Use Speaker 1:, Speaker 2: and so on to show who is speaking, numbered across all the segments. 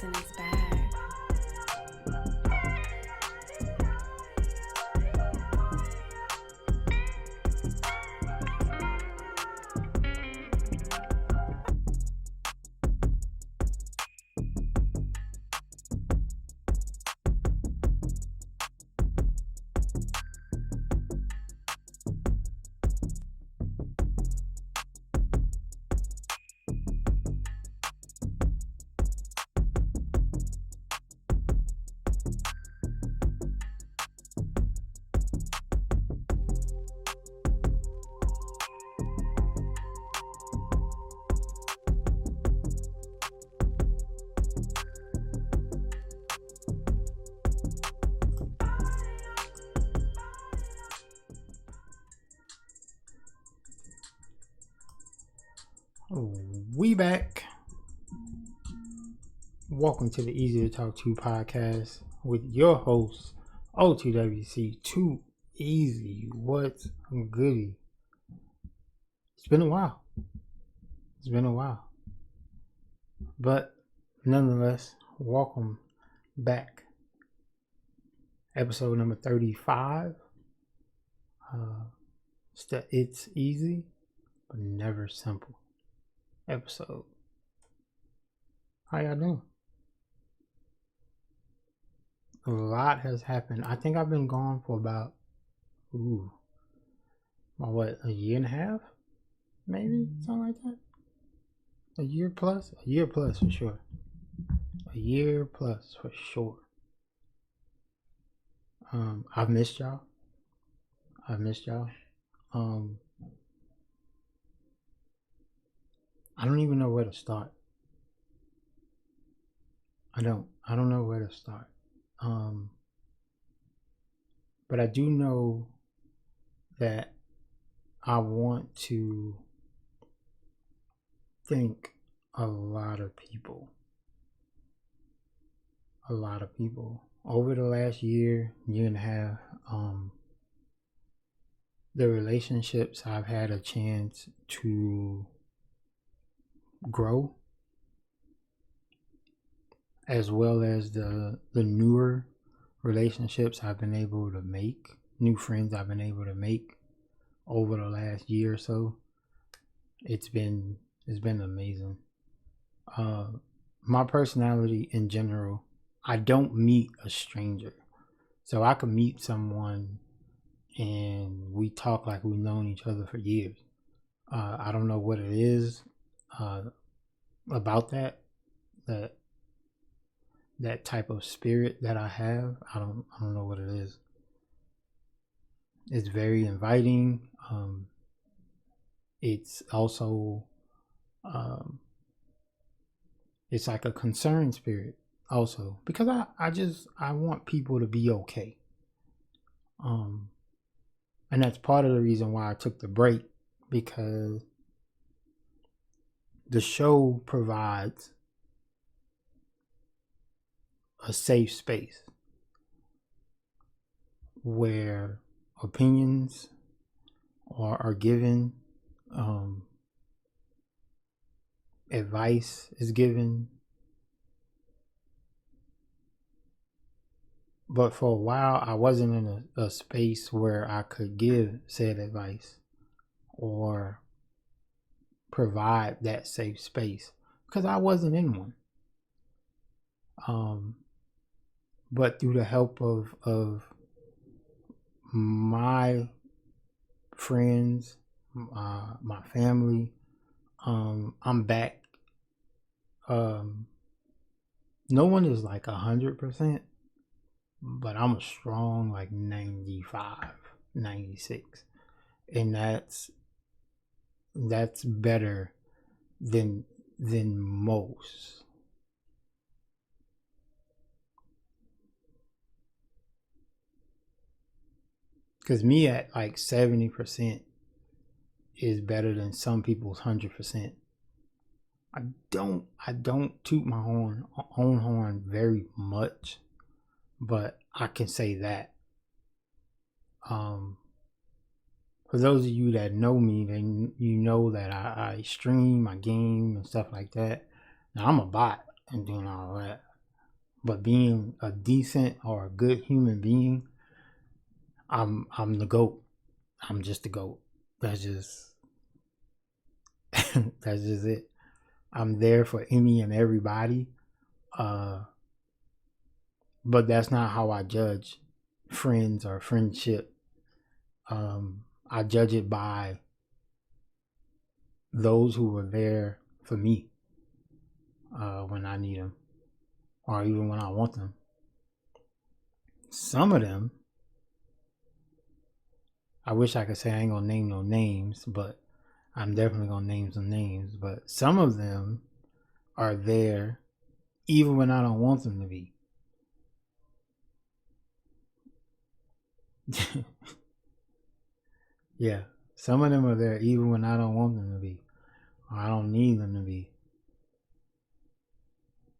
Speaker 1: in his bag.
Speaker 2: We back. Welcome to the Easy to Talk To podcast with your host, O2WC. Too Easy. What's goody? It's been a while. But nonetheless, welcome back. Episode number 35. It's easy, but never simple episode. How y'all doing? A lot has happened. I think I've been gone for about a year and a half? Maybe? Something like that? A year plus for sure. I've missed y'all. I don't even know where to start. I don't know where to start. But I do know that I want to thank a lot of people over the last year and a half. The relationships I've had a chance to grow, as well as the newer relationships I've been able to make, new friends I've been able to make over the last year or so. It's been amazing. My personality in general, I don't meet a stranger. So I could meet someone and we talk like we've known each other for years. I don't know what it is about that type of spirit that I have. I don't know what it is. It's very inviting. It's also it's like a concerned spirit also, because I want people to be okay. And that's part of the reason why I took the break, because the show provides a safe space where opinions are given, advice is given. But for a while, I wasn't in a space where I could give said advice or provide that safe space, because I wasn't in one. But through the help of my friends, my family, I'm back. No one is like 100%, but I'm a strong like 95, 96, and that's better than most. Because me at like 70% is better than some people's 100%. I don't toot my own horn very much, but I can say that. For those of you that know me, then you know that I stream, I game and stuff like that. Now I'm a bot and doing all that. But being a decent or a good human being, I'm the GOAT. I'm just the GOAT. That's just that's just it. I'm there for any and everybody. But that's not how I judge friends or friendship. I judge it by those who were there for me when I need them, or even when I want them. Some of them, I wish I could say I ain't gonna name no names, but I'm definitely gonna name some names. But some of them are there even when I don't want them to be. Yeah, some of them are there even when I don't want them to be, or I don't need them to be.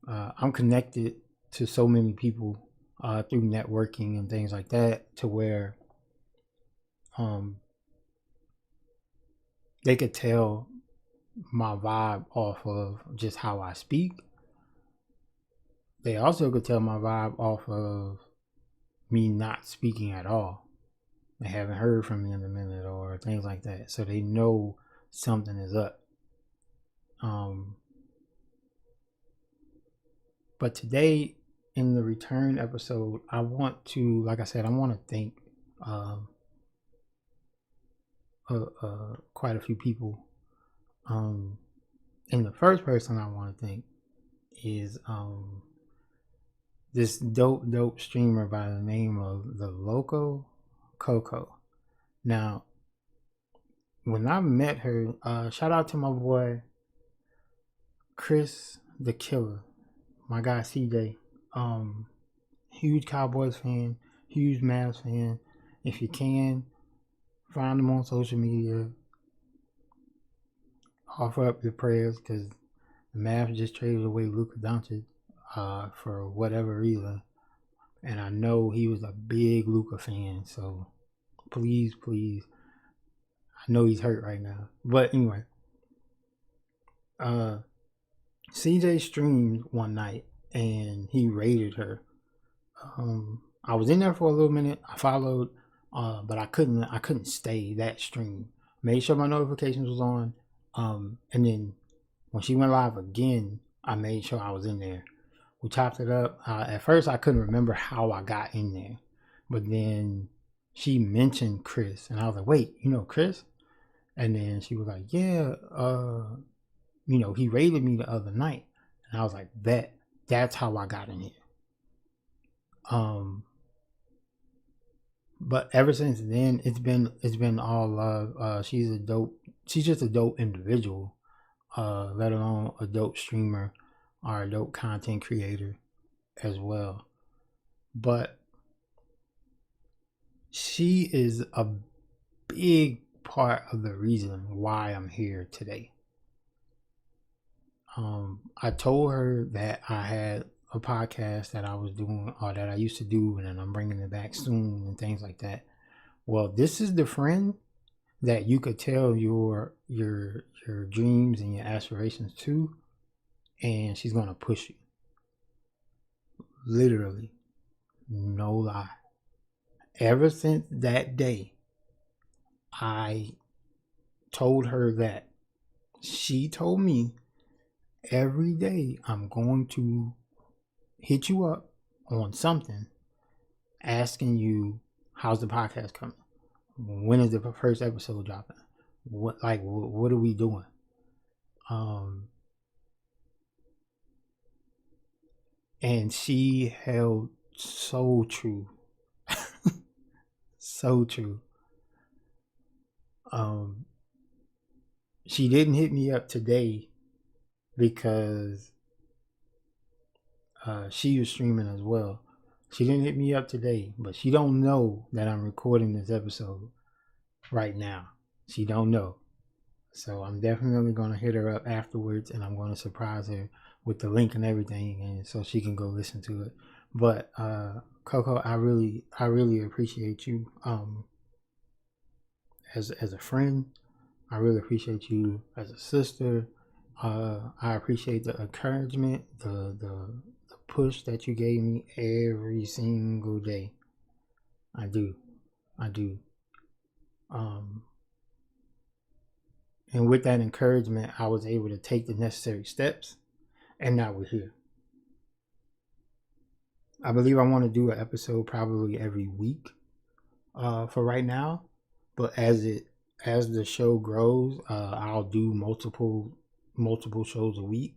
Speaker 2: I'm connected to so many people through networking and things like that, to where they could tell my vibe off of just how I speak. They also could tell my vibe off of me not speaking at all. They haven't heard from me in a minute or things like that. So they know something is up. But today in the return episode, I want to, like I said, I want to thank quite a few people. And the first person I want to thank is this dope streamer by the name of The Loco Coco. Now, when I met her, shout out to my boy Chris the Killer, my guy CJ. Huge Cowboys fan, huge Mavs fan. If you can, find him on social media. Offer up your prayers, because the Mavs just traded away Luka Doncic for whatever reason, and I know he was a big Luka fan. So please, I know he's hurt right now, but anyway, CJ streamed one night and he raided her. I was in there for a little minute. I followed, but I couldn't stay that stream. Made sure my notifications was on, and then when she went live again, I made sure I was in there. We chopped it up. At first, I couldn't remember how I got in there, but then she mentioned Chris, and I was like, "Wait, you know Chris?" And then she was like, "Yeah, he raided me the other night," and I was like, That's how I got in here." But ever since then, it's been all love. She's just a dope individual, let alone a dope streamer or a dope content creator as well. But she is a big part of the reason why I'm here today. I told her that I had a podcast that I was doing, or that I used to do, and I'm bringing it back soon and things like that. Well, this is the friend that you could tell your dreams and your aspirations to, and she's gonna push you. Literally, no lie. Ever since that day, I told her that. She told me, every day I'm going to hit you up on something, asking you, how's the podcast coming? When is the first episode dropping? What are we doing? And she held so true. So true. She didn't hit me up today because she was streaming as well. She didn't hit me up today, but she don't know that I'm recording this episode right now. She don't know. So I'm definitely going to hit her up afterwards, and I'm going to surprise her with the link and everything, and so she can go listen to it. But Coco, I really appreciate you as a friend. I really appreciate you as a sister. I appreciate the encouragement, the push that you gave me every single day. I do. I do. Um, and with that encouragement, I was able to take the necessary steps, and now we're here. I believe I want to do an episode probably every week for right now, but as the show grows, I'll do multiple shows a week.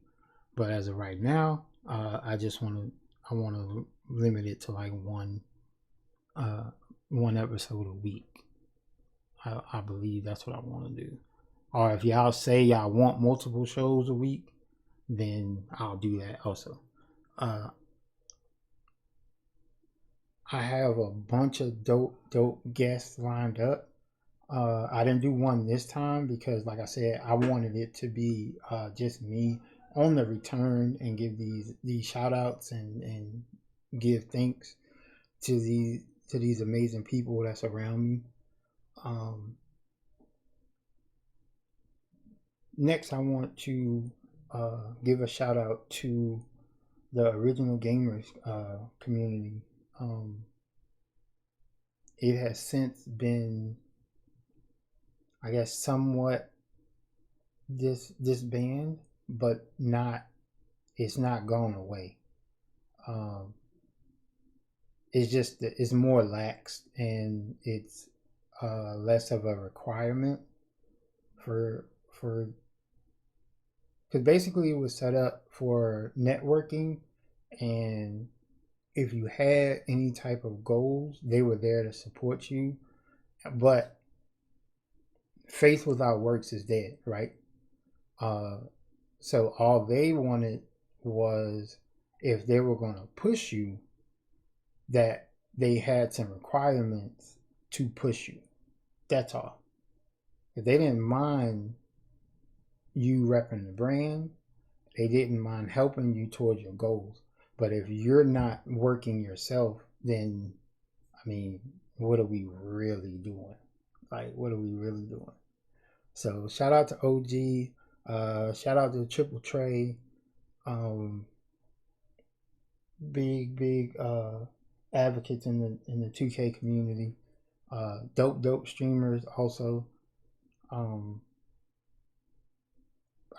Speaker 2: But as of right now, I want to limit it to like one episode a week. I believe that's what I want to do. Or if y'all say y'all want multiple shows a week, then I'll do that also. Uh, I have a bunch of dope guests lined up. I didn't do one this time because, like I said, I wanted it to be just me on the return and give these shout outs and give thanks to these amazing people that's around me. Next, I want to give a shout out to the Original Gamers community. It has since been, I guess, somewhat disbanded, but it's not gone away. It's just it's more lax and it's less of a requirement for because basically it was set up for networking, and if you had any type of goals, they were there to support you. But faith without works is dead, right? So all they wanted was if they were going to push you, that they had some requirements to push you. That's all. If they didn't mind you repping the brand, they didn't mind helping you towards your goals. But if you're not working yourself, then I mean, what are we really doing? Like, what are we really doing? So shout out to OG, shout out to Triple Trey, big advocates in the 2K community, dope streamers also.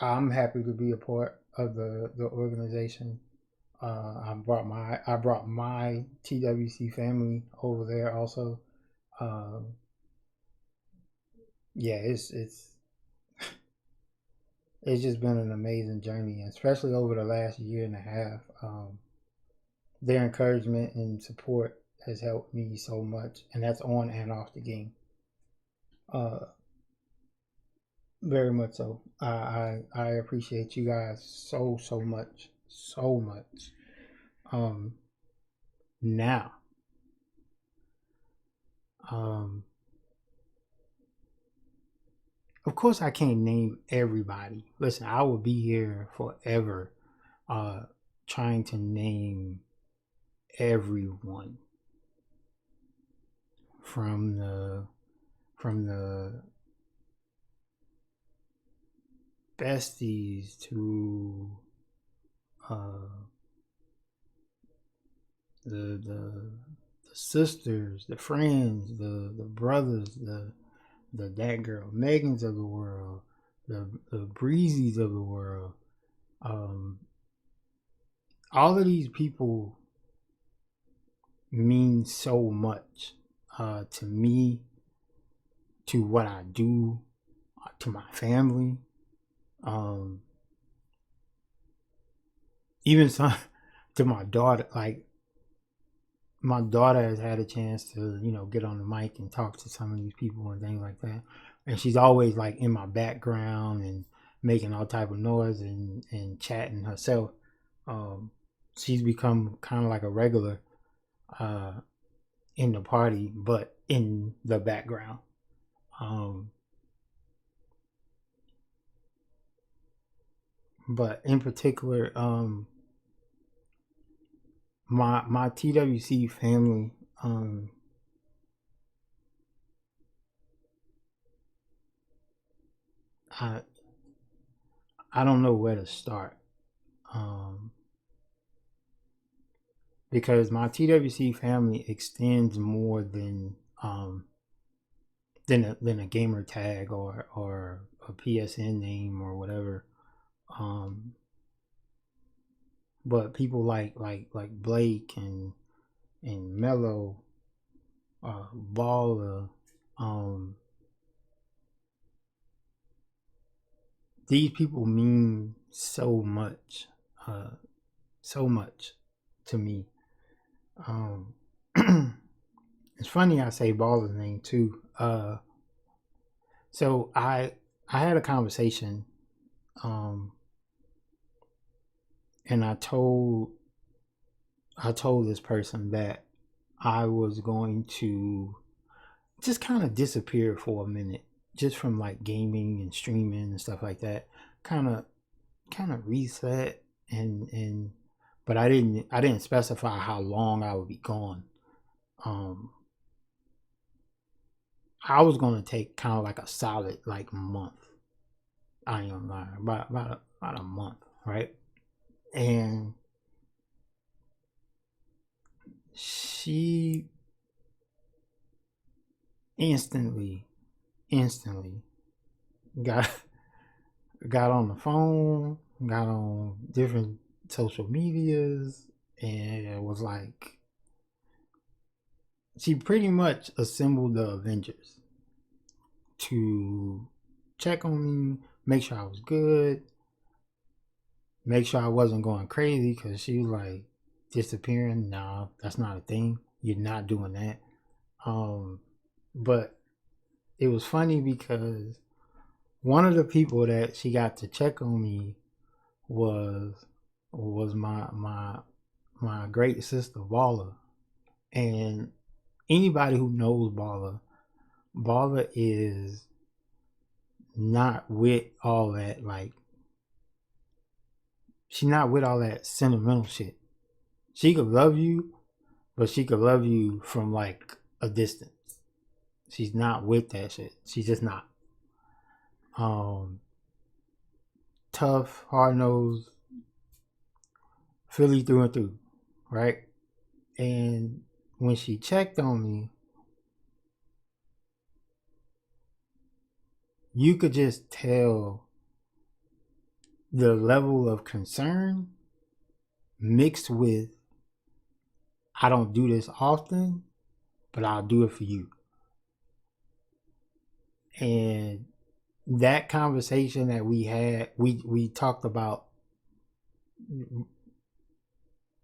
Speaker 2: I'm happy to be a part of the organization. I brought my TWC family over there also. Yeah, it's just been an amazing journey, especially over the last year and a half. Their encouragement and support has helped me so much, and that's on and off the game. Very much so. I appreciate you guys so much, so much. Now, of course, I can't name everybody. Listen, I will be here forever, trying to name everyone from the besties to the sisters, the friends, the brothers, the that girl Megans of the world, the Breezes of the world. All of these people mean so much to me, to what I do, to my family. Even some to my daughter. Like, my daughter has had a chance to, get on the mic and talk to some of these people and things like that. And she's always like in my background and making all type of noise and chatting herself. She's become kind of like a regular in the party, but in the background. But in particular, my TWC family, I I don't know where to start. because my TWC family extends more than a gamer tag or a PSN name or whatever. But people like Blake and Mello, Baller, these people mean so much to me. It's funny I say Baller's name too. So I had a conversation, and I told this person that I was going to just kind of disappear for a minute, just from like gaming and streaming and stuff like that. Kind of reset and but I didn't specify how long I would be gone. I was gonna take kind of like a solid like month. I ain't gonna lie, about a month, right? And she instantly got on the phone, got on different social medias, and was like, she pretty much assembled the Avengers to check on me, make sure I was good, make sure I wasn't going crazy, because she was like, disappearing, nah, that's not a thing. You're not doing that. But it was funny because one of the people that she got to check on me was my great sister Baller. And anybody who knows Baller is not with all that, like, she's not with all that sentimental shit. She could love you, but she could love you from like a distance. She's not with that shit. She's just not. Tough, hard nosed, Philly through and through, right? And when she checked on me, you could just tell the level of concern mixed with, I don't do this often, but I'll do it for you. And that conversation that we had, we talked about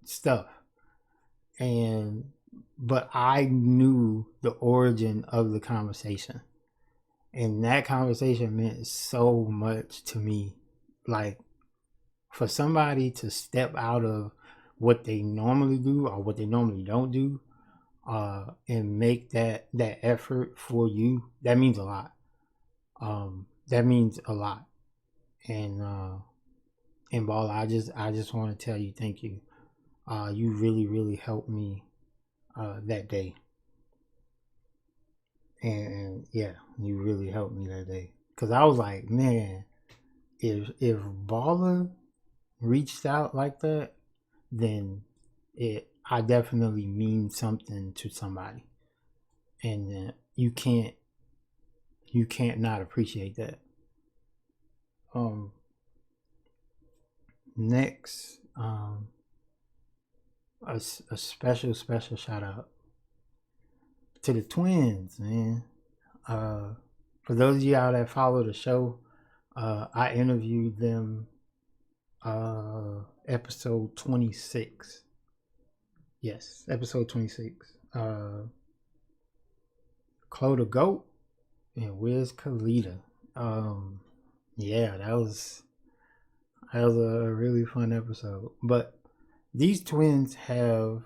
Speaker 2: stuff, but I knew the origin of the conversation, and that conversation meant so much to me. Like, for somebody to step out of what they normally do or what they normally don't do, and make that effort for you, that means a lot. That means a lot. And Ball, I just want to tell you thank you. You really helped me that day. And yeah, you really helped me that day. Cause I was like, man, if Baller reached out like that, then I definitely mean something to somebody, and you can't not appreciate that. Next, a special shout out to the twins, man. For those of you out that follow the show, I interviewed them episode 26. Yes, episode 26. Chloe the Goat and Wiz Khalifa. Yeah, that was a really fun episode. But these twins have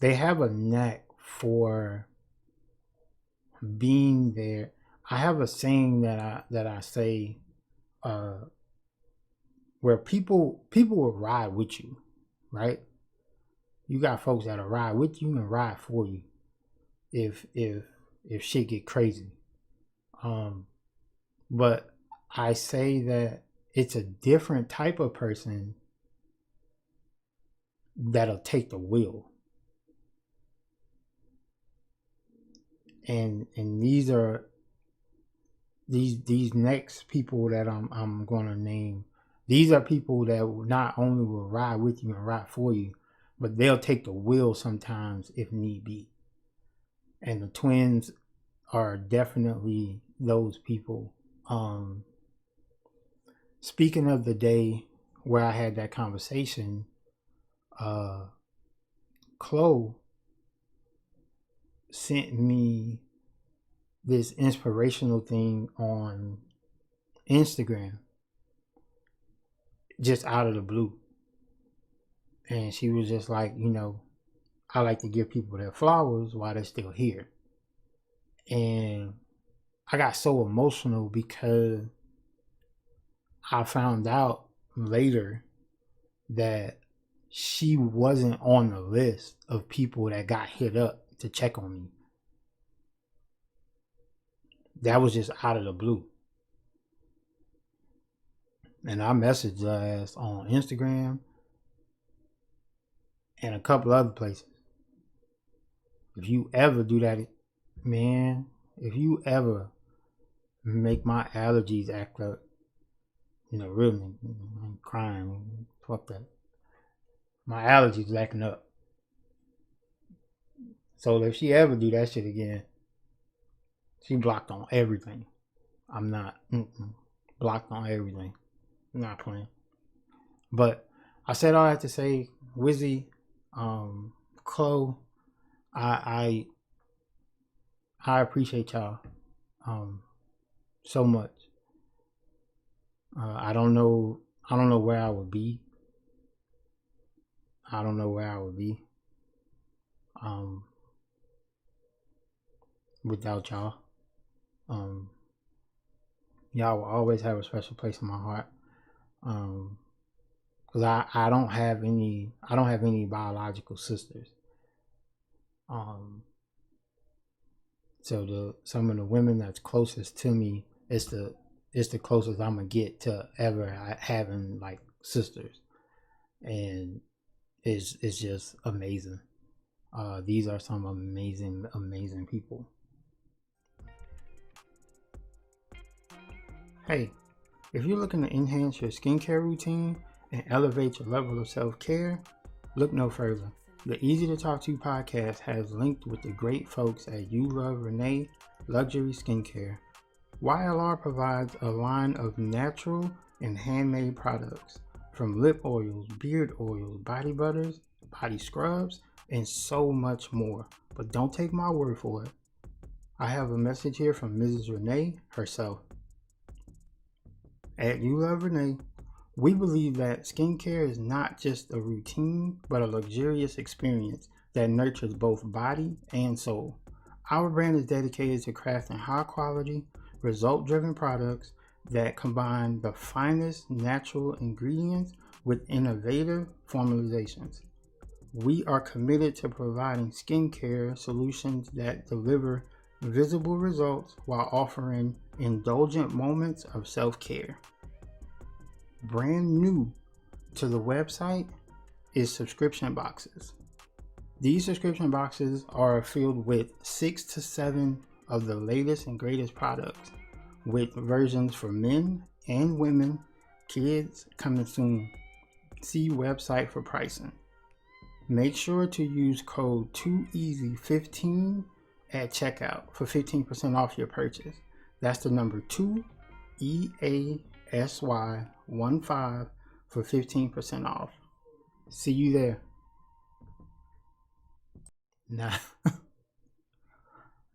Speaker 2: a knack for being there. I have a saying that I say, where people will ride with you, right? You got folks that'll ride with you and ride for you if shit get crazy. But I say that it's a different type of person that'll take the wheel. And these are these next people that I'm gonna name. These are people that not only will ride with you and ride for you, but they'll take the wheel sometimes if need be. And the twins are definitely those people. Speaking of the day where I had that conversation, Chloe sent me this inspirational thing on Instagram just out of the blue. And she was just like, I like to give people their flowers while they're still here. And I got so emotional because I found out later that she wasn't on the list of people that got hit up to check on me. That was just out of the blue. And I messaged her ass on Instagram and a couple other places. If you ever do that, man, if you ever make my allergies act up, really, I'm crying, fuck that. My allergies acting up. So if she ever do that shit again, she blocked on everything. I'm not blocked on everything. I'm not playing. But I said all I had to say, Wizzy, Chloe, I appreciate y'all so much. I don't know where I would be. Without y'all. Y'all will always have a special place in my heart. Cause I don't have any biological sisters. So some of the women that's closest to me is the closest I'm gonna get to ever having like sisters, and it's just amazing. These are some amazing people. Hey, if you're looking to enhance your skincare routine and elevate your level of self-care, look no further. The Easy to Talk To podcast has linked with the great folks at You Love Renee Luxury Skincare. YLR provides a line of natural and handmade products, from lip oils, beard oils, body butters, body scrubs, and so much more. But don't take my word for it. I have a message here from Mrs. Renee herself. At You Love Renee, we believe that skincare is not just a routine, but a luxurious experience that nurtures both body and soul. Our brand is dedicated to crafting high-quality, result-driven products that combine the finest natural ingredients with innovative formulations. We are committed to providing skincare solutions that deliver visible results while offering indulgent moments of self-care. Brand new to the website is subscription boxes. These subscription boxes are filled with 6 to 7 of the latest and greatest products, with versions for men and women, kids coming soon. See website for pricing. Make sure to use code 2EASY15 at checkout for 15% off your purchase. That's the number 2EASY15 for 15% off. See you there.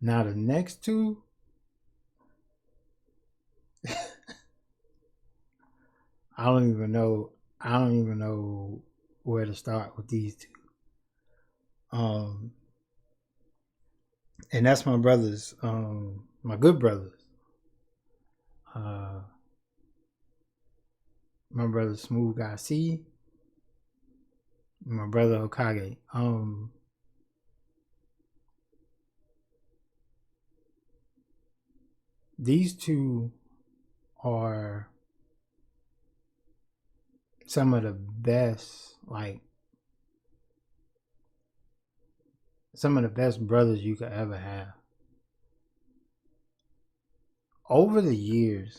Speaker 2: Now the next two, I don't even know where to start with these two. And that's my brothers, my good brothers. My brother Smooth Guy C, my brother Okage. These two are some of the best, like, some of the best brothers you could ever have. Over the years,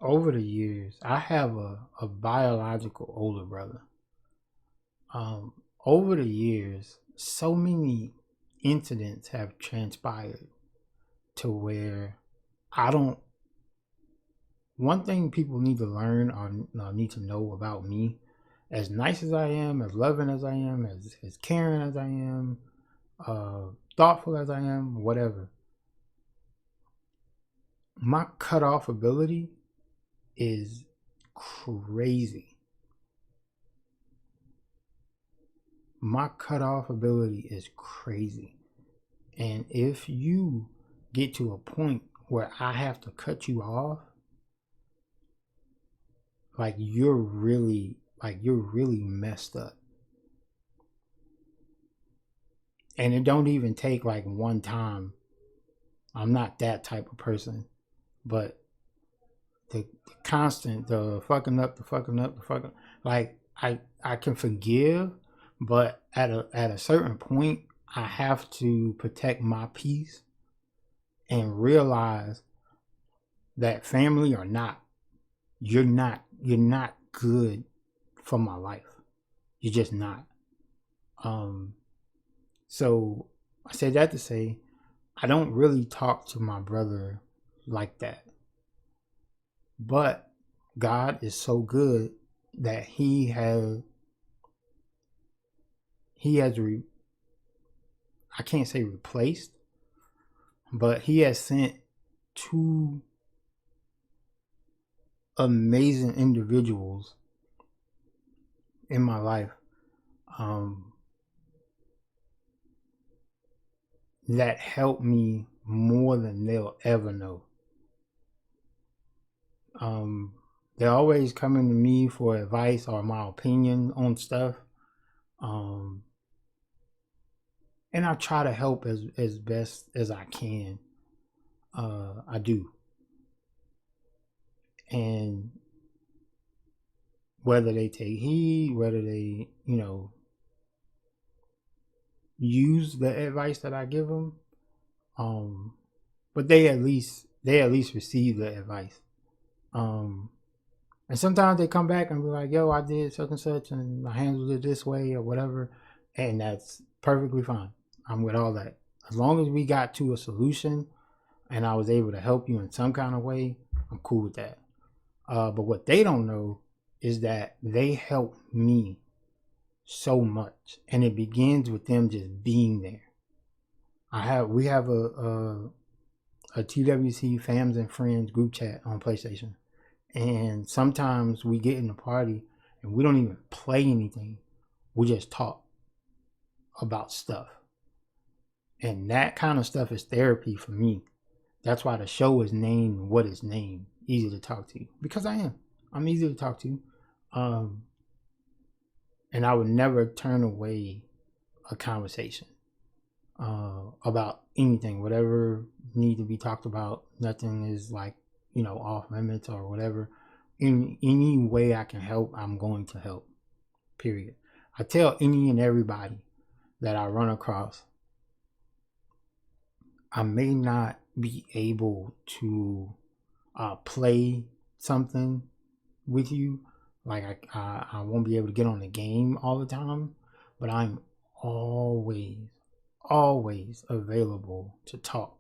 Speaker 2: I have a biological older brother. Over the years, so many incidents have transpired to where I don't. One thing people need to learn or need to know about me, as nice as I am, as loving as I am, as caring as I am, thoughtful as I am, whatever, my cutoff ability is crazy. My cutoff ability is crazy. And if you get to a point where I have to cut you off, like you're really messed up. And it don't even take like one time. I'm not that type of person. But the constant, the fucking up, like I can forgive, but at a certain point I have to protect my peace and realize that family or not, you're not good for my life. You're just not. So I said that to say I don't really talk to my brother like that. But God is so good that he has I can't say replaced, but he has sent two amazing individuals in my life that helped me more than they'll ever know. They're always coming to me for advice or my opinion on stuff. And I try to help as best as I can. I do. And whether they take heed, whether they, use the advice that I give them, but they at least receive the advice. And sometimes they come back and be like, yo, I did such and such and I handled it this way or whatever. And that's perfectly fine. I'm with all that. As long as we got to a solution and I was able to help you in some kind of way, I'm cool with that. But what they don't know is that they help me so much. And it begins with them just being there. We have a TWC Fams and Friends group chat on PlayStation. And sometimes we get in the party and we don't even play anything. We just talk about stuff. And that kind of stuff is therapy for me. That's why the show is named what it's named. Easy to talk to. Because I am. I'm easy to talk to. And I would never turn away a conversation about anything. Whatever need to be talked about. Nothing is like, off limits or whatever. In any way I can help, I'm going to help. Period. I tell any and everybody that I run across, I may not be able to play something with you. Like I won't be able to get on the game all the time, but I'm always available to talk.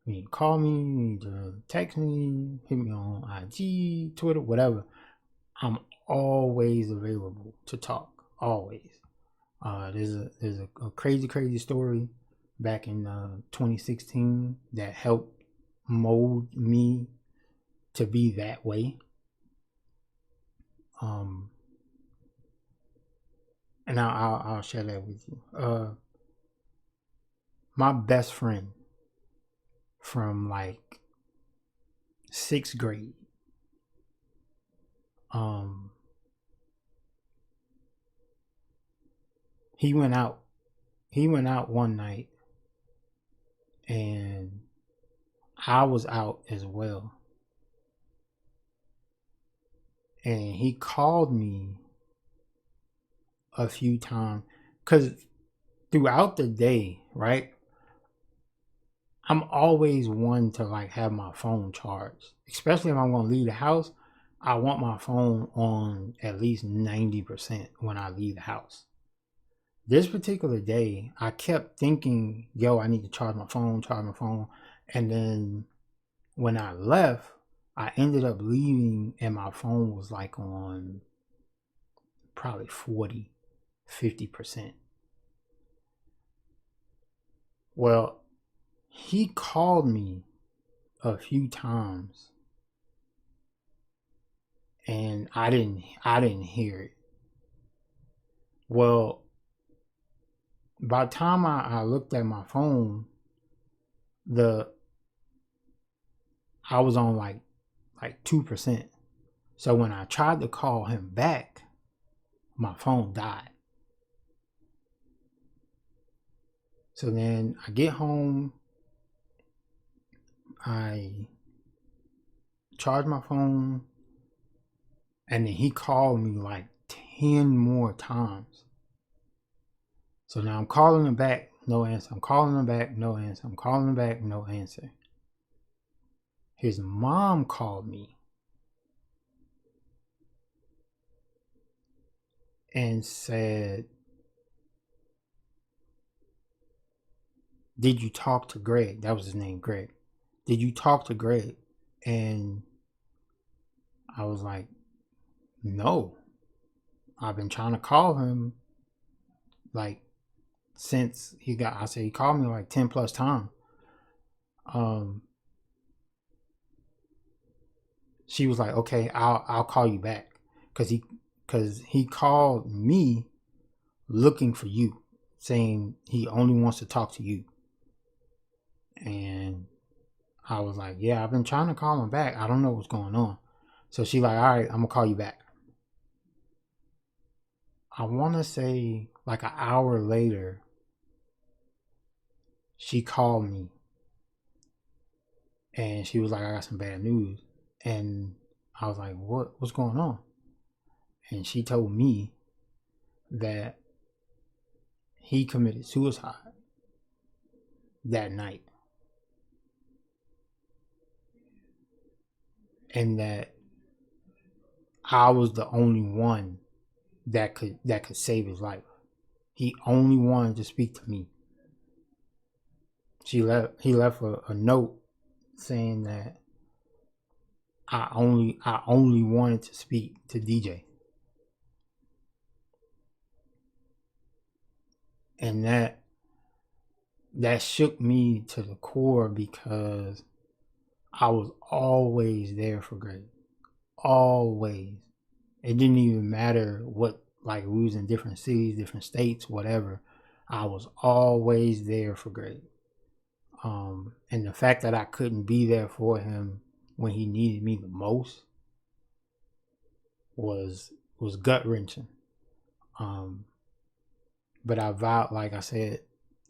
Speaker 2: You need to call me, you need to text me, hit me on IG, Twitter, whatever. I'm always available to talk. Always. There's a crazy story back in 2016 that helped mold me to be that way. And I'll share that with you. My best friend from like 6th grade. He went out one night and I was out as well. And he called me a few times. because throughout the day, right, I'm always one to like have my phone charged, especially if I'm gonna leave the house. I want my phone on at least 90% when I leave the house. This particular day, I kept thinking, yo, I need to charge my phone, charge my phone. And then when I left, I ended up leaving and my phone was like on probably 40, 50%. Well, he called me a few times and I didn't hear it. Well, by the time I looked at my phone, I was on like 2%. So when I tried to call him back, my phone died. So then I get home, I charge my phone, and then he called me like 10 more times. So now I'm calling him back, no answer. I'm calling him back, no answer. I'm calling him back, no answer. His mom called me and said, did you talk to Greg? That was his name, Greg. Did you talk to Greg? And I was like, no. I've been trying to call him like since he called me like 10 plus times. She was like, okay, I'll call you back. Cause he called me looking for you, saying he only wants to talk to you. And I was like, yeah, I've been trying to call him back. I don't know what's going on. So she like, all right, I'm gonna call you back. I want to say like an hour later, she called me and she was like, I got some bad news. And I was like, what's going on? And she told me that he committed suicide that night. And that I was the only one that could save his life. He only wanted to speak to me. He left a note saying that I only wanted to speak to DJ. And that shook me to the core because I was always there for Greg. Always. It didn't even matter what, like we was in different cities, different states, whatever. I was always there for Greg. And the fact that I couldn't be there for him when he needed me the most was gut wrenching. But I vowed, like I said,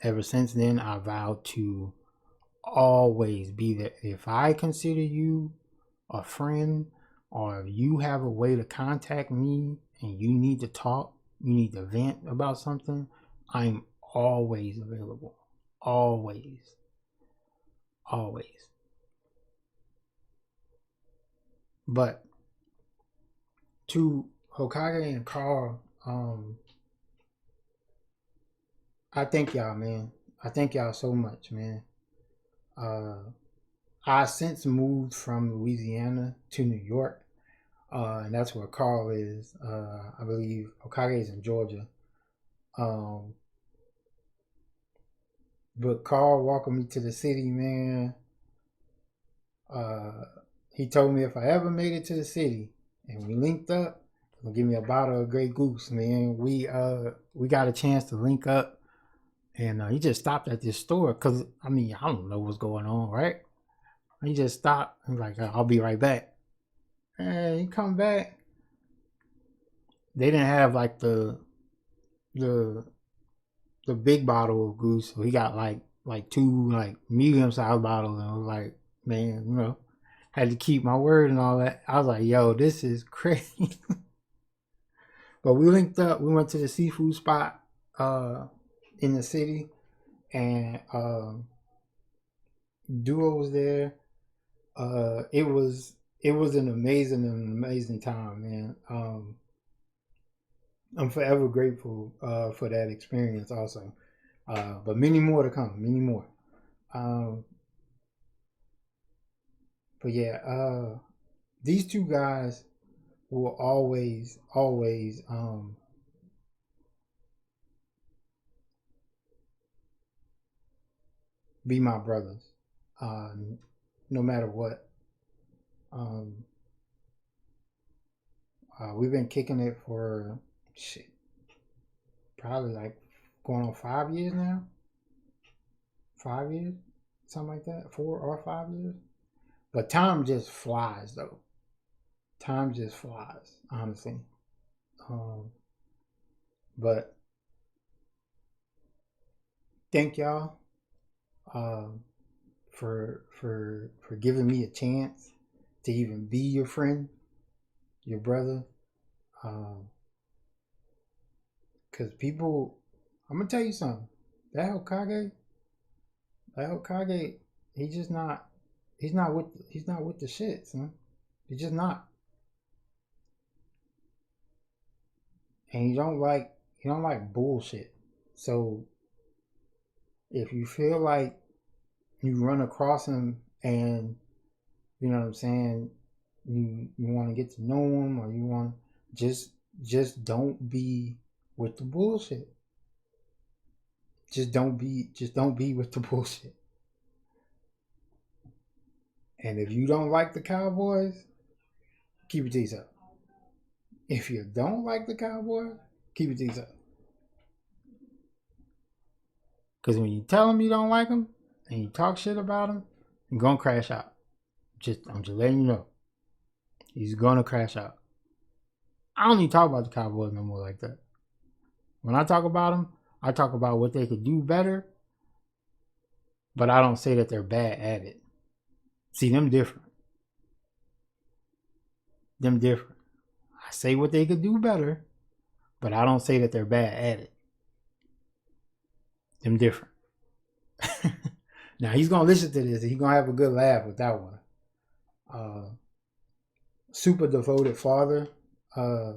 Speaker 2: ever since then, I vowed to always be there. If I consider you a friend, or if you have a way to contact me and you need to talk, you need to vent about something, I'm always available. Always. Always. But to Hokage and Carl, I thank y'all, man. I thank y'all so much, man. I since moved from Louisiana to New York, and that's where Carl is. I believe Hokage is in Georgia. But Carl welcomed me to the city, man. He told me if I ever made it to the city and we linked up, he'll give me a bottle of Grey Goose, man. We got a chance to link up, and he just stopped at this store because I don't know what's going on, right? He just stopped. He's like, I'll be right back. And he come back. They didn't have like the big bottle of goose, so he got like two like medium sized bottles, and I was like, man, had to keep my word and all that. I was like, yo, this is crazy. But we linked up. We went to the seafood spot. in the city, and Duo was there. It was an amazing time, man. I'm forever grateful for that experience, also. But many more to come, many more. Um, but yeah, these two guys will always be my brothers, uh, no matter what. Um, we've been kicking it for shit, probably like going on 5 years now. 5 years, something like that. 4 or 5 years. But time just flies, though. Time just flies, honestly. Um, but thank y'all uh, for giving me a chance to even be your friend, your brother. Because people, I'm gonna tell you something. That Hokage, that Hokage, he just not. He's not with the shit, son. He's just not. And he don't like bullshit. So if you feel like you run across him and you know what I'm saying, you want to get to know him, or you want just just don't be with the bullshit. Just don't be with the bullshit. And if you don't like the Cowboys, keep it to yourself. If you don't like the Cowboys, keep it to yourself. Because when you tell them you don't like them and you talk shit about them, you're gonna crash out. I'm just letting you know, he's gonna crash out. I don't even talk about the Cowboys no more like that. When I talk about them, I talk about what they could do better, but I don't say that they're bad at it. See, them different. Them different. I say what they could do better, but I don't say that they're bad at it. Them different. Now he's gonna listen to this. He's gonna have a good laugh with that one. Uh, super devoted father. Uh,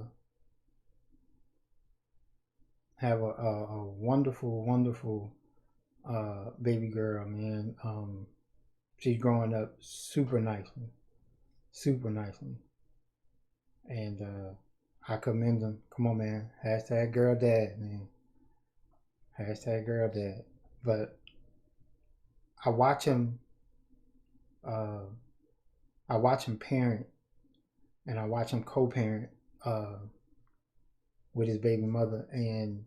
Speaker 2: have a wonderful baby girl, man. She's growing up super nicely, and I commend them. Come on, man. Hashtag girl dad, man. Hashtag girl dad. But I watch him. Uh, I watch him parent, and I watch him co-parent with his baby mother, and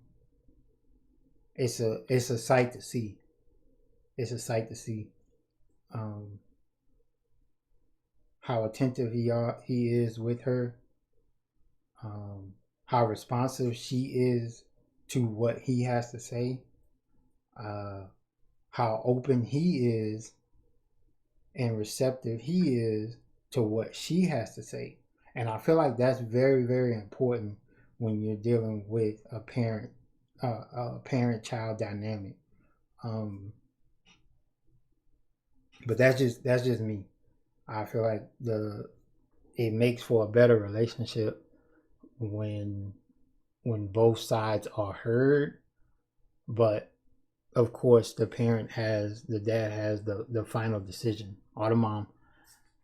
Speaker 2: it's a sight to see. It's a sight to see um, how attentive he is with her, how responsive she is to what he has to say, uh, how open he is and receptive he is to what she has to say. And I feel like that's very important when you're dealing with a parent-child dynamic. Um, but that's just me. I feel like it makes for a better relationship when both sides are heard, but of course the dad has the final decision, or the mom,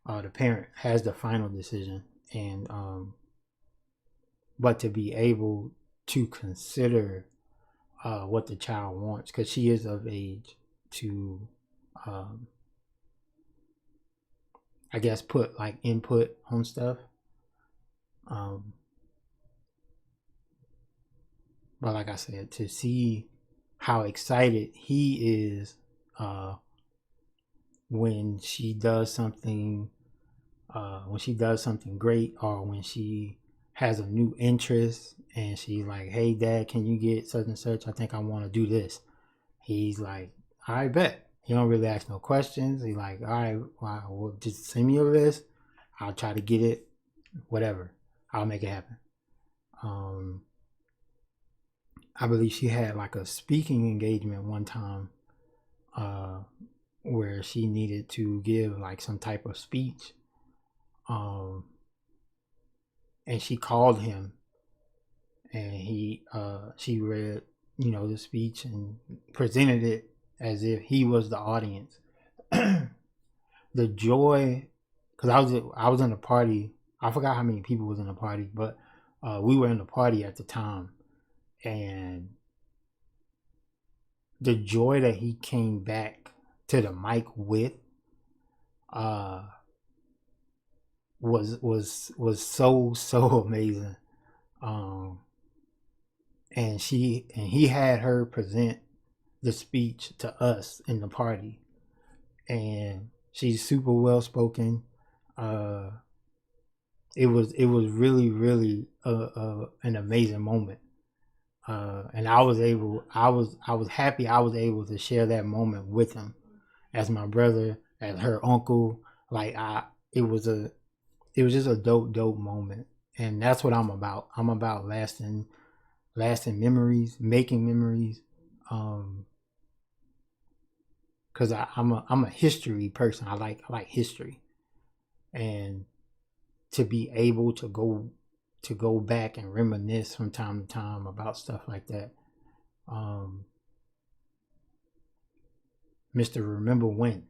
Speaker 2: the parent has the final decision, and but to be able to consider what the child wants, because she is of age to um, I guess put like input on stuff. Um, but like I said, to see how excited he is uh, when she does something, great, or when she has a new interest and she's like, "Hey, Dad, can you get such and such? I think I want to do this." He's like, "I bet." He don't really ask no questions. He's like, "All right, well, just send me your list. I'll try to get it. Whatever, I'll make it happen." Um, I believe she had like a speaking engagement one time, where she needed to give like some type of speech, um, and she called him, and she read, the speech and presented it as if he was the audience. The joy, because I was in a party. I forgot how many people was in the party, but we were in the party at the time, and the joy that he came back to the mic with uh was so amazing. um and he had her present the speech to us in the party, and she's super well spoken. uh it was really an amazing moment. And I was happy I was able to share that moment with him as my brother, as her uncle. Like it was just a dope moment. And that's what I'm about. I'm about lasting memories, making memories. Cause I'm a history person. I like history. And to be able to go back and reminisce from time to time about stuff like that. Mr. Remember When.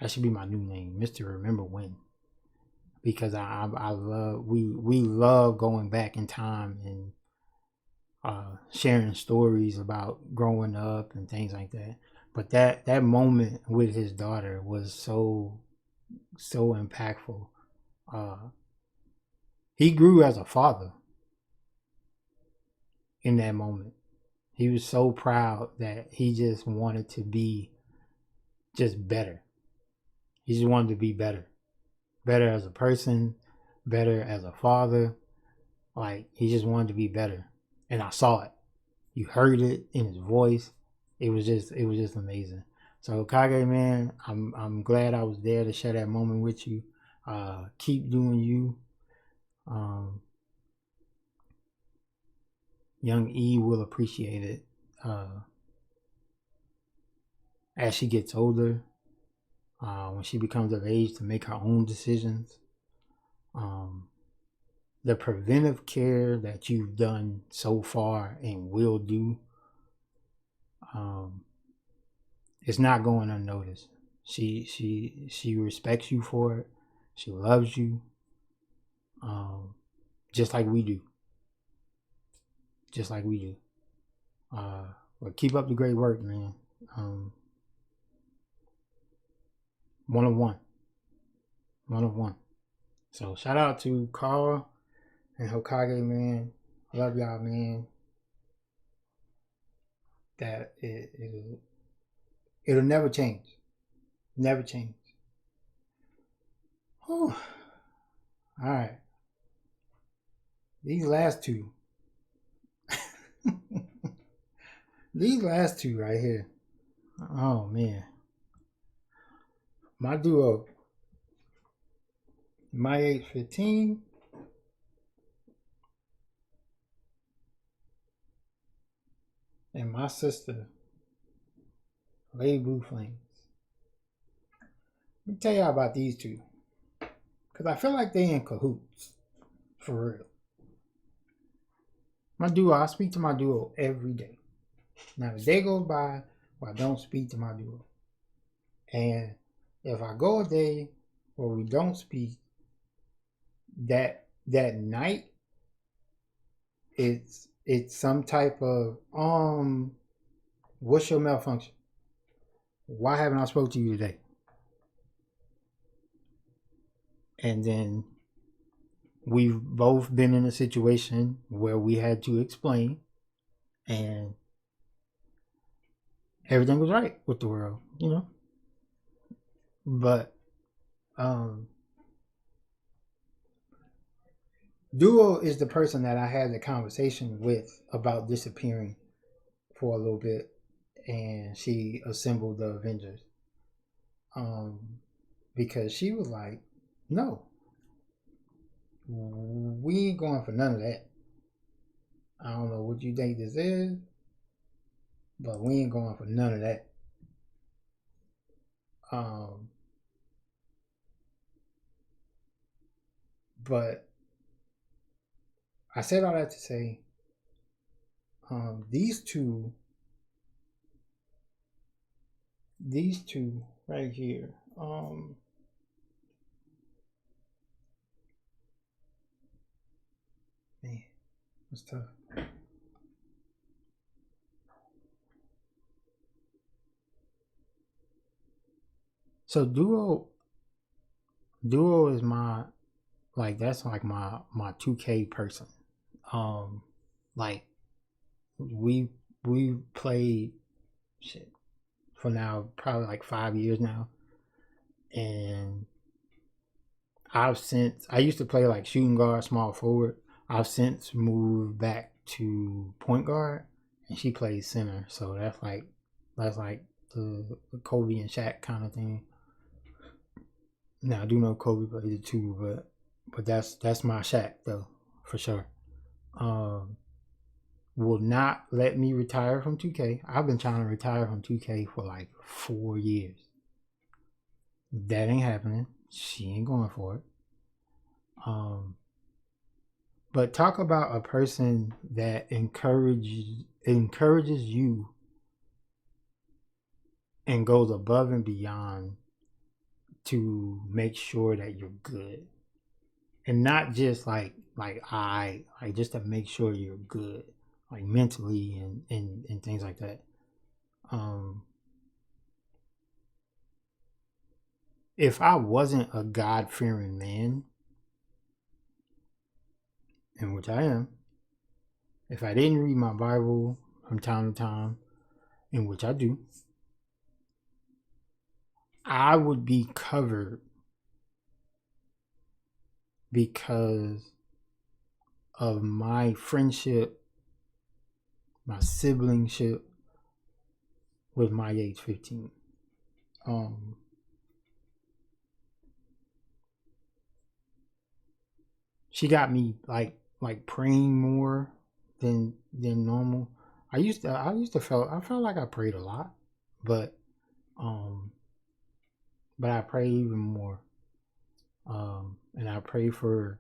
Speaker 2: That should be my new name, Mr. Remember When. Because I love we love going back in time and sharing stories about growing up and things like that. But that moment with his daughter was so impactful. He grew as a father in that moment. He was so proud that he just wanted to be just better. He just wanted to be better. Better as a person, better as a father. Like, he just wanted to be better. And I saw it. You heard it in his voice. It was just amazing. So Kage, man, I'm glad I was there to share that moment with you. Keep doing you. Young E will appreciate it as she gets older, when she becomes of age to make her own decisions. The preventive care that you've done so far and will do, it's not going unnoticed. She respects you for it. She loves you, just like we do. Just like we do. But keep up the great work, man. One of one. One of one. So shout out to Carl and Hokage, man. I love y'all, man. That it'll never change. Never change. Whew. All right. These last two. These last two right here. Oh man. My duo. My age 15. And my sister. Lady Blue Flames. Let me tell y'all about these two. Because I feel like they in cahoots. For real. My duo, I speak to my duo every day. Not a day goes by where I don't speak to my duo. And if I go a day where we don't speak, that night, it's some type of what's your malfunction? Why haven't I spoke to you today? And then we've both been in a situation where we had to explain, and everything was right with the world, But Duo is the person that I had the conversation with about disappearing for a little bit, and she assembled the Avengers. Because she was like, no, we ain't going for none of that. I don't know what you think this is, but we ain't going for none of that. Um, but I said all that to say, these two right here, man, it's tough. So Duo is my, like, that's like my 2K person. Um, like we played shit for now probably like 5 years now, and I used to play like shooting guard, small forward. I've since moved back to point guard, and she plays center. So that's like the Kobe and Shaq kind of thing. Now I do know Kobe plays it too, but that's my Shaq though, for sure. Um, will not let me retire from 2K. I've been trying to retire from 2K for like 4 years. That ain't happening. She ain't going for it. Um, but talk about a person that encourages you and goes above and beyond to make sure that you're good, and not just like just to make sure you're good, like mentally and things like that. Um, if I wasn't a God fearing man, in which I am, if I didn't read my Bible from time to time, in which I do, I would be covered because of my friendship, my siblingship with my age 15. Um, she got me like praying more than normal. I felt like I prayed a lot, but um, but I pray even more. And I pray for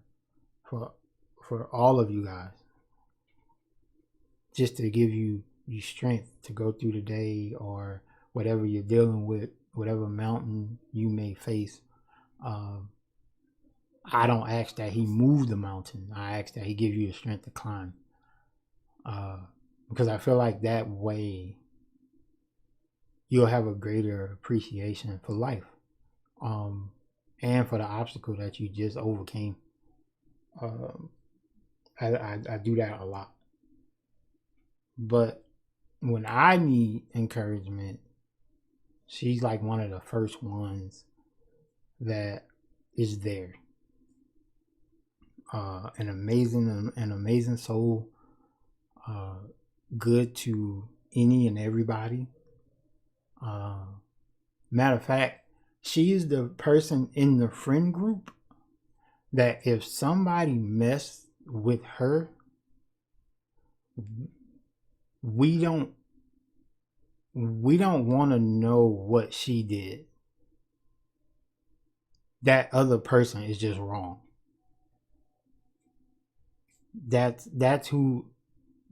Speaker 2: for all of you guys, just to give you strength to go through the day or whatever you're dealing with, whatever mountain you may face. Um, I don't ask that he move the mountain. I ask that he give you the strength to climb. Uh, because I feel like that way you'll have a greater appreciation for life, um, and for the obstacle that you just overcame. Um, I do that a lot. But when I need encouragement, she's like one of the first ones that is there. An amazing soul, uh, good to any and everybody. Uh, Matter of fact, she is the person in the friend group that if somebody messed with her, we don't want to know what she did. That other person is just wrong. That's who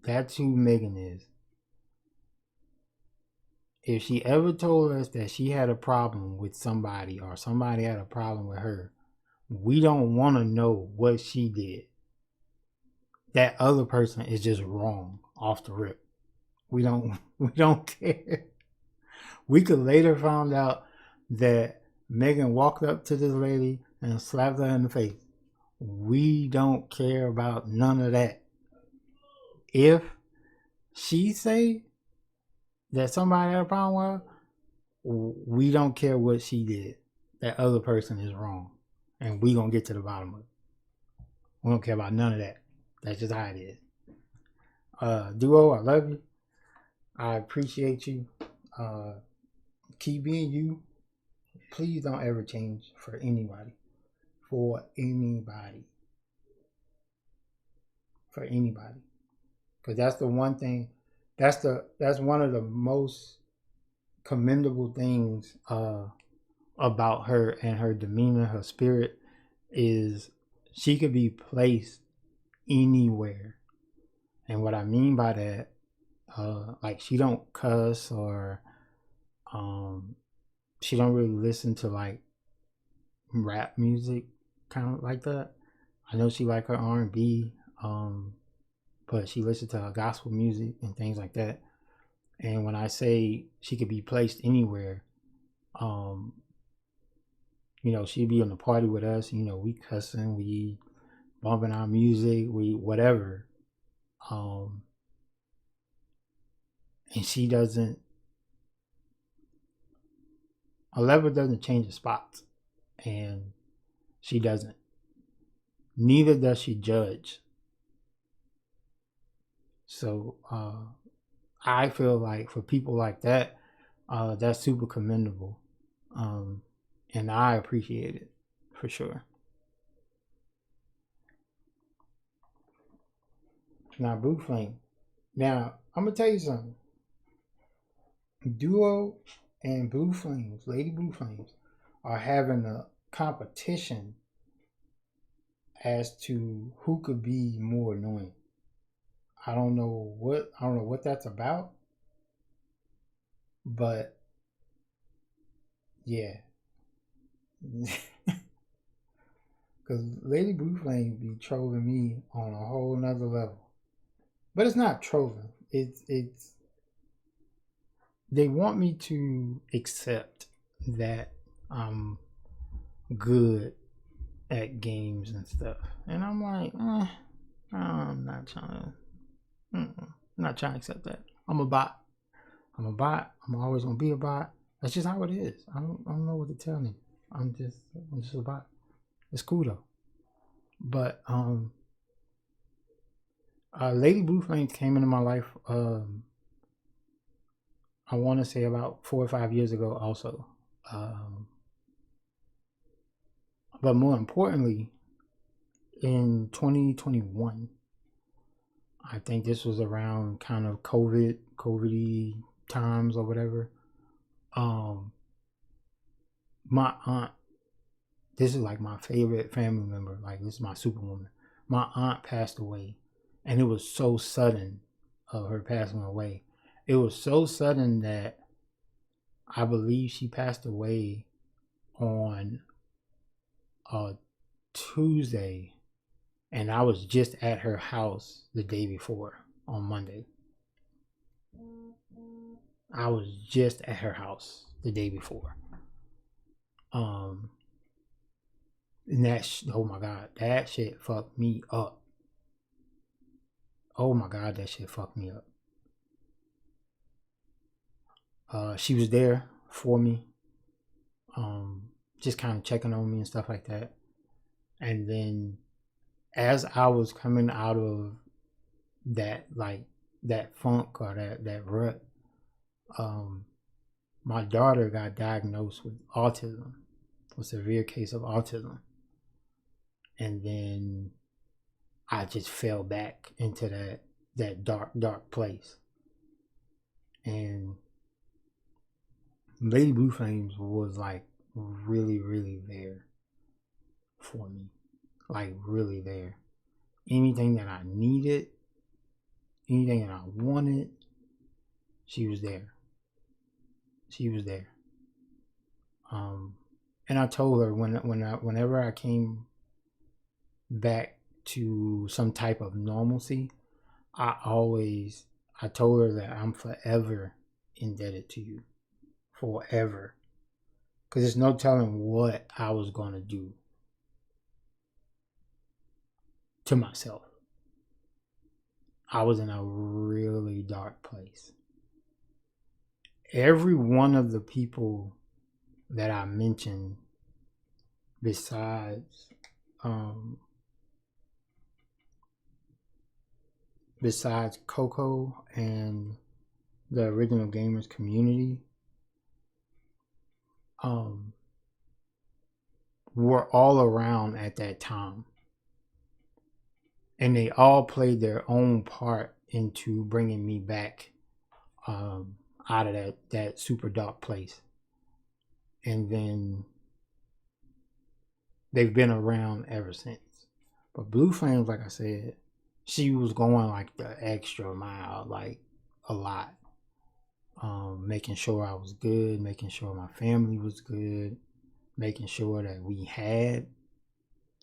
Speaker 2: Megan is. If she ever told us that she had a problem with somebody or somebody had a problem with her, we don't want to know what she did. That other person is just wrong off the rip. We don't care. We could later find out that Megan walked up to this lady and slapped her in the face. We don't care about none of that. If she say that somebody had a problem with her, we don't care what she did. That other person is wrong, and we gonna get to the bottom of it. We don't care about none of that. That's just how it is. Duo, I love you. I appreciate you. Keep being you. Please don't ever change for anybody. For anybody. For anybody. because that's the one thing. That's one of the most commendable things about her and her demeanor, her spirit, is she could be placed anywhere. And what I mean by that, like she don't cuss or she don't really listen to like rap music, kind of like that. I know she like her R&B, but she listens to her gospel music and things like that. And when I say she could be placed anywhere, um, she'd be on the party with us. We cussing, we bumping our music, we whatever. And she doesn't. A level doesn't change the spots, and she doesn't. Neither does she judge. So I feel like for people like that, that's super commendable, and I appreciate it for sure. Now, Blue Flame. Now, I'm gonna tell you something. Duo and Blue Flames, Lady Blue Flames, are having a competition as to who could be more annoying. I don't know what that's about, but yeah. Because Lady Blue Flame be trolling me on a whole nother level. But it's not trolling. It's they want me to accept that I'm good at games and stuff. And I'm like, I'm not trying to not trying to accept that. I'm a bot. I'm a bot. I'm always gonna be a bot. That's just how it is. I don't know what to tell you. I'm just a bot. It's cool though. But Lady Blue Flame came into my life. I want to say about 4 or 5 years ago, also. But more importantly, in 2021, I think this was around kind of COVID times or whatever. My aunt, this is like my favorite family member. Like, this is my superwoman. My aunt passed away, and it was so sudden of her passing away. It was so sudden that I believe she passed away on a Tuesday, and I was just at her house the day before on Monday. I was just at her house the day before. And oh my God, that shit fucked me up. Oh my God, that shit fucked me up. She was there for me, just kind of checking on me and stuff like that. And then as I was coming out of that funk or that rut, my daughter got diagnosed with autism, a severe case of autism. And then I just fell back into that dark place. And Lady Blue Flames was like really, really there for me. Like really there. Anything that I needed, anything that I wanted, she was there. She was there. And I told her whenever I came back to some type of normalcy, I told her that I'm forever indebted to you. Forever. Because there's no telling what I was going to do to myself. I was in a really dark place. Every one of the people that I mentioned, besides Coco and the Original Gamers community, were all around at that time. And they all played their own part into bringing me back out of that super dark place. And then they've been around ever since. But Blue Flames, like I said, she was going like the extra mile, like a lot. Making sure I was good, making sure my family was good, making sure that we had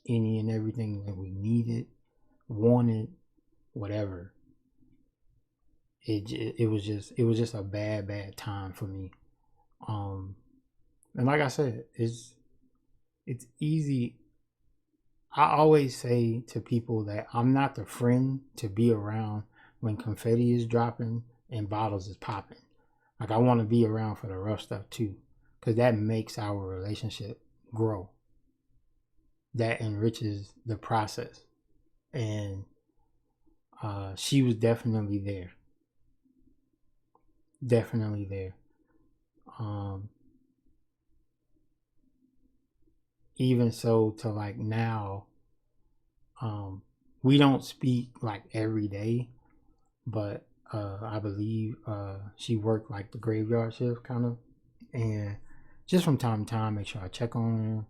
Speaker 2: any and everything that we needed, wanted, whatever. It was just a bad time for me. And like I said, it's easy. I always say to people that I'm not the friend to be around when confetti is dropping and bottles is popping. Like, I want to be around for the rough stuff too, because that makes our relationship grow. That enriches the process. And she was definitely there. Definitely there. Even so, to like now, we don't speak like every day, but I believe she worked like the graveyard shift kind of, and just from time to time, make sure I check on her,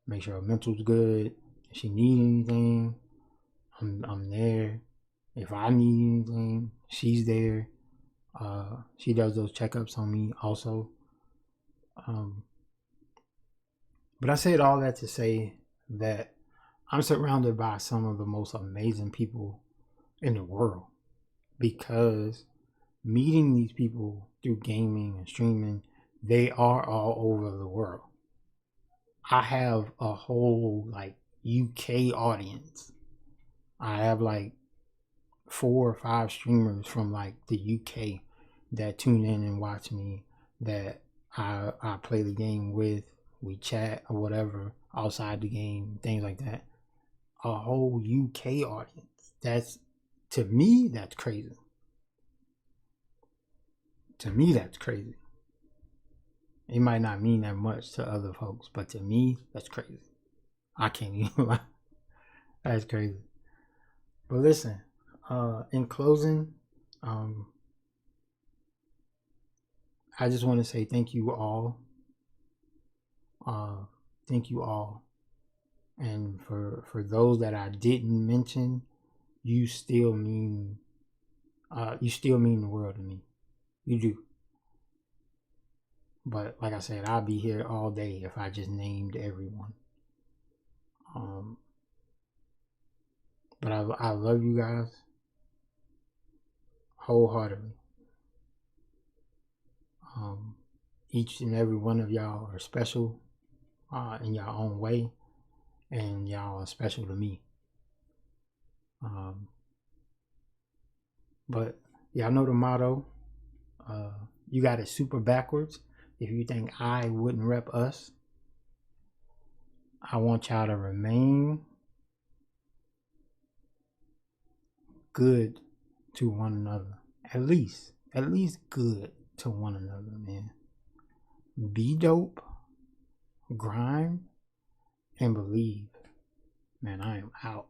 Speaker 2: make sure her mental's good. If she need anything, I'm there. If I need anything, she's there. She does those checkups on me also. But I said all that to say that I'm surrounded by some of the most amazing people in the world, because meeting these people through gaming and streaming, they are all over the world. I have a whole like UK audience. I have like 4 or 5 streamers from like the UK that tune in and watch me, that I play the game with. We chat or whatever outside the game, things like that. A whole UK audience. That's, to me, that's crazy. To me, that's crazy. It might not mean that much to other folks, but to me, that's crazy. I can't even lie. That's crazy. But listen, in closing, I just want to say thank you all. Thank you all. And for those that I didn't mention, you still mean the world to me. You do. But like I said, I'll be here all day if I just named everyone. But I love you guys wholeheartedly. Each and every one of y'all are special in your own way, and y'all are special to me. But y'all know the motto. You got it super backwards. If you think I wouldn't rep us, I want y'all to remain good to one another. At least good to one another, man. Be dope, grind, and believe. Man, I am out.